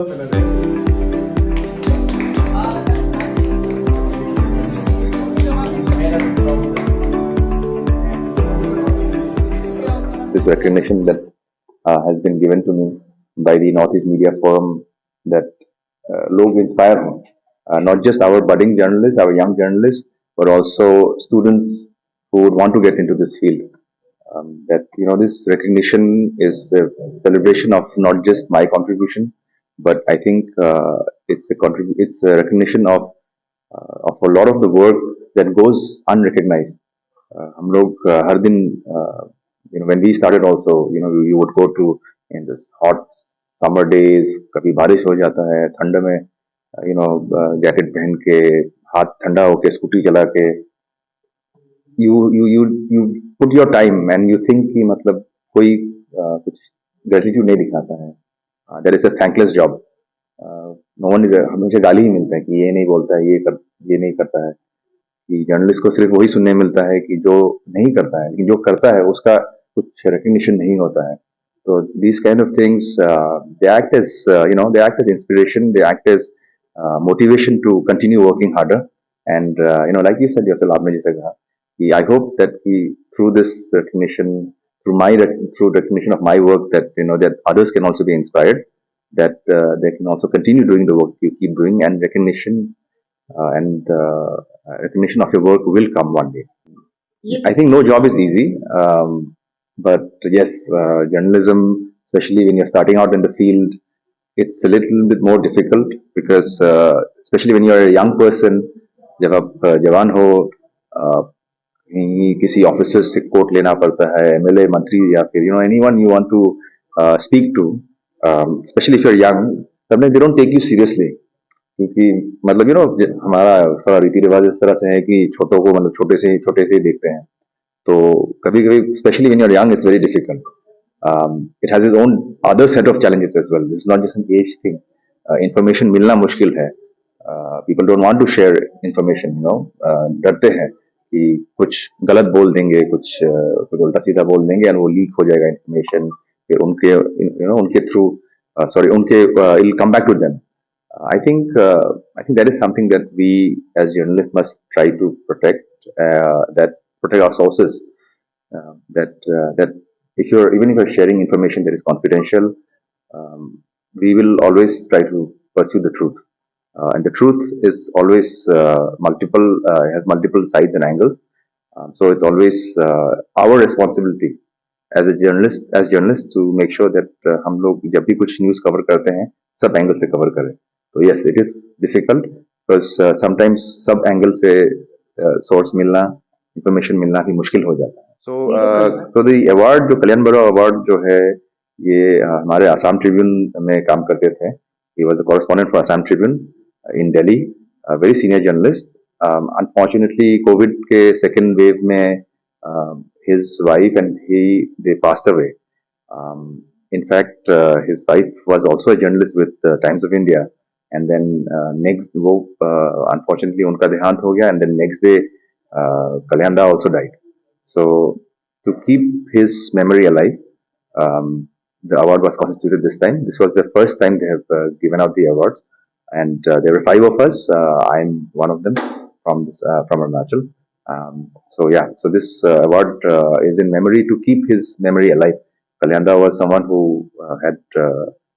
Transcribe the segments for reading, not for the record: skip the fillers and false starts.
This recognition that has been given to me by the Northeast Media Forum that लोग inspire हों, not just our budding journalists, our young journalists, but also students who would want to get into this field. That this recognition is a celebration of not just my contribution, but I think it's a recognition of a lot of the work that goes unrecognized. हम लोग हर दिन when we started also you would go to in this hot summer days, कभी बारिश हो जाता है ठंड में, जैकेट पहन के हाथ ठंडा होके स्कूटी चला के you put your time and you think कि मतलब कोई कुछ gratitude नहीं दिखाता है. That is a thankless job. No one is हमेशा गाली ही मिलता है कि ये नहीं बोलता है, ये नहीं करता है. कि जर्नलिस्ट को सिर्फ वही सुनने मिलता है कि जो नहीं करता है, लेकिन जो करता है उसका कुछ रिकग्निशन नहीं होता है. तो these kind of things they act as they act as inspiration, they act as motivation to continue working harder. And like you said yourself, आपने जैसे कहा कि I hope that through this recognition, through recognition of my work, that that others can also be inspired, that they can also continue doing the work you keep doing, and recognition of your work will come one day. I think no job is easy, but yes, journalism, especially when you're starting out in the field, it's a little bit more difficult because, especially when you're a young person, जब आप जवान हो, किसी officer से coat लेना पड़ता है, MLA मंत्री या फिर anyone you want to speak to, especially if you're young, तब they don't take you seriously. क्योंकि मतलब हमारा थोड़ा रीति रिवाज इस तरह से है कि छोटों को मतलब छोटे से ही देखते हैं. तो कभी कभी specially when you are young it's very difficult. It has its own other set of challenges as well. It's not just an age thing. Information मिलना मुश्किल है. People don't want to share information, डरते हैं कि कुछ गलत बोल देंगे, कुछ उल्टा सीधा बोल देंगे एंड वो लीक हो जाएगा इंफॉर्मेशन, फिर उनके थ्रू उनके it come back to them. I think that is something that we as journalists must try to protect our sources. That even if you're sharing information that is confidential, um, we will always try to pursue the truth, and the truth is always has multiple sides and angles. So it's always our responsibility as journalists to make sure that हम लोग जब भी कुछ news cover करते हैं सब angle से cover करें. तो yes, it is difficult because sometimes सब एंगल से सोर्स मिलना, इंफॉर्मेशन मिलना भी मुश्किल हो जाता है. तो द अवार्ड, जो कल्याण बरुआ अवार्ड जो है, ये हमारे आसाम ट्रिब्यून में काम करते थे. He was the correspondent for Assam Tribune in Delhi, very senior journalist. Unfortunately Covid के सेकेंड वेव में his wife and they passed away. In fact, his wife was also a journalist with Times of India, and then next वो unfortunately उनका देहांत हो गया, and then next day Kalyanda also died. So to keep his memory alive, the award was constituted this time. This was the first time they have given out the awards, and there were 5 of us. I'm one of them from Arunachal. So this award is in memory, to keep his memory alive. Kalyanda was someone who had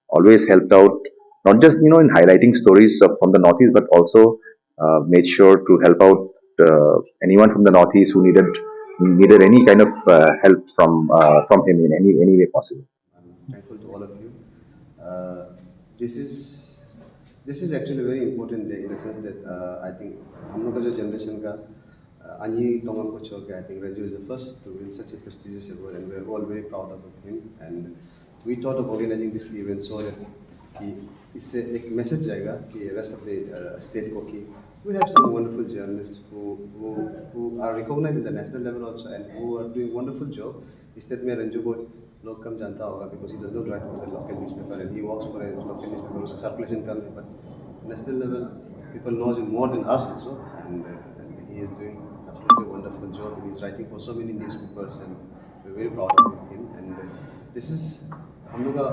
always helped out, not just in highlighting stories from the Northeast, but also made sure to help out anyone from the Northeast who needed any kind of help from him in any way possible. I'm thankful to all of you. Uh, this is this is actually a very important day in the sense that I think हम लोग का जो generation का Anji Tongan को छोड़ के I think Ranju is the first to win such a prestigious award, and we're all very proud of him. And we thought of organizing this event so that कि इससे एक message जाएगा कि rest of the state को कि we have some wonderful journalists who are recognized at the national level also, and who are doing wonderful job. Instead में रंजू को लोग कम जानता होगा because he does not write for the local newspaper and he works for a local newspaper, उसका circulation कम है, but national level people knows him more than us also, and he is doing absolutely wonderful job. He is writing for so many newspapers and we're very proud of him. And this is हम लोग का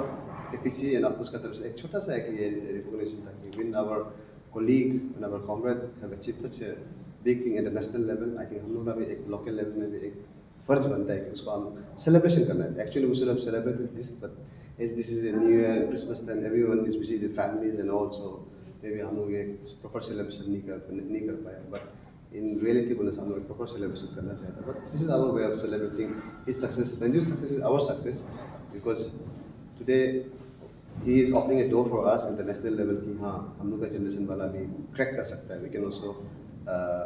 APC and उसका तरफ से एक छोटा सा एक ये recognition था कि when our colleague and our comrade have achieved such a big thing at the national level, I think हम लोग का भी एक local level में भी एक फर्ज बनता है कि उसको हम celebration करना है. Actually we should have celebrated this, but as this is a New Year, Christmas time, everyone is busy, their families and all, so maybe हम लोग एक proper celebration नहीं कर पाए. But in reality बोले हम लोग एक proper celebration करना चाहते हैं. But this is our way of celebrating his success. Ranju's success is our success because today he is opening a door for us at the national level कि हाँ हम लोग का generation वाला भी crack कर सकता है. We can also uh,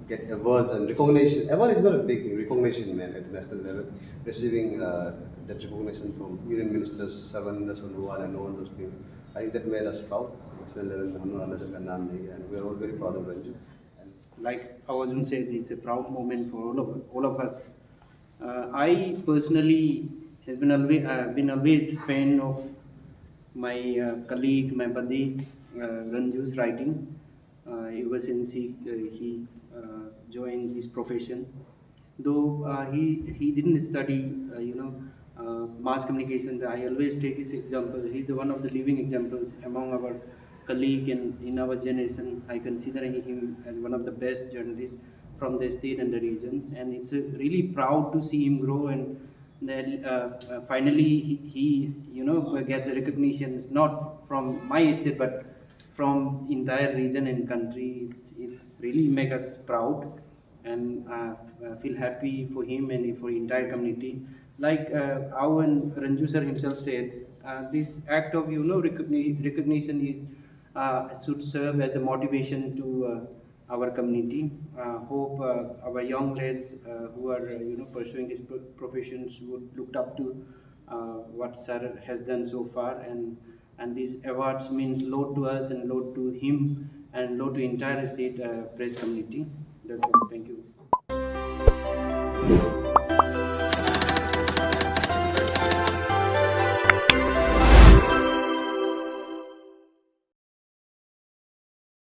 get awards and recognition. Award is not a big thing. Recognition, man, at the national level, receiving that recognition from Union Ministers, Savan, Sonowal, and all those things. I think that made us proud. National level, हम लोग अलग का नाम नहीं है, and we are all very proud of Ranju. And like Awazun said, it's a proud moment for all of us. I personally has been always fan of my colleague, my buddy, Ranju's writing. Ever since he joined his profession, though he didn't study, mass communication. I always take his example. He's the one of the living examples among our colleague and in our generation. I consider him as one of the best journalists from the state and the regions, and it's really proud to see him grow and then finally he gets a recognition not from my state but from entire region and country. It's really make us proud and feel happy for him and for entire community. Like our Ranju sir himself said, this act of recognition is should serve as a motivation to our community. Hope our young lads who are pursuing these professions would look up to what sir has done so far, and these awards means lot to us and lot to him and lot to entire state press community. That's all. Thank you.